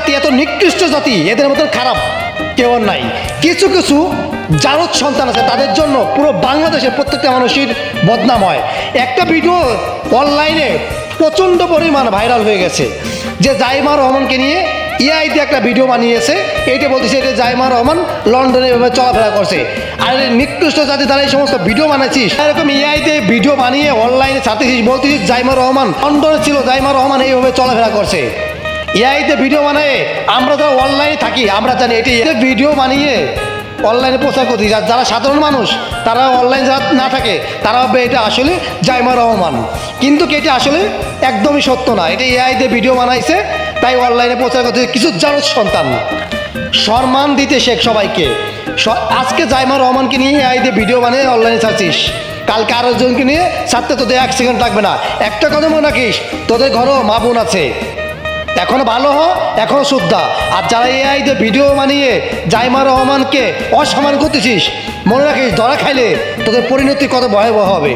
জাতি, এত নিকৃষ্ট জাতি, এদের মতন খারাপ কেউ আর নাই। কিছু কিছু জারদ সন্তান আছে, তাদের জন্য পুরো বাংলাদেশের প্রত্যেকটা মানুষের বদনাম হয়। একটা ভিডিও অনলাইনে প্রচণ্ড পরিমাণ ভাইরাল হয়ে গেছে, যে জাইমা রহমানকে নিয়ে ইআইতে একটা ভিডিও বানিয়েছে। এইটা বলতেছে এটা জাইমা রহমান লন্ডনে এভাবে চলাফেরা করছে। আর নিকৃষ্ট জাতি তারা এই সমস্ত ভিডিও বানাচ্ছিস, এরকম ইআইতে ভিডিও বানিয়ে অনলাইনে ছাড়তেছিস, বলতেছিস জাইমা রহমান লন্ডনে ছিল, জাইমা রহমান এইভাবে চলাফেরা করছে। ইআইতে ভিডিও বানায়, আমরা যারা অনলাইনে থাকি আমরা জানি এটি ভিডিও বানিয়ে অনলাইনে প্রচার করতে। যারা সাধারণ মানুষ, তারা অনলাইন যারা না থাকে, তারা ভাববে এটা আসলে জাইমা রহমান, কিন্তু এটা আসলে একদমই সত্য না। এটা এআইতে ভিডিও বানাইছে, তাই অনলাইনে প্রচার করতে। কিছু জারদ সন্তান, সম্মান দিতে শেখ সবাইকে। আজকে জাইমা রহমানকে নিয়ে এআইতে ভিডিও বানিয়ে অনলাইনে ছাড়ছিস, কালকে আরো জনকে নিয়ে ছাড়তে তোদের 1 সেকেন্ড লাগবে না। একটা কথা মনে রাখিস, তোদের ঘরেও মা বোন আছে, এখনো ভালো হ, এখনো শুদ্ধা। আর যারা এআইতে ভিডিও বানিয়ে জাইমা রহমানকে অসম্মান করতেছিস, মনে রাখিস ধরা খাইলে তোদের পরিণতি কত ভয়াবহ হবে।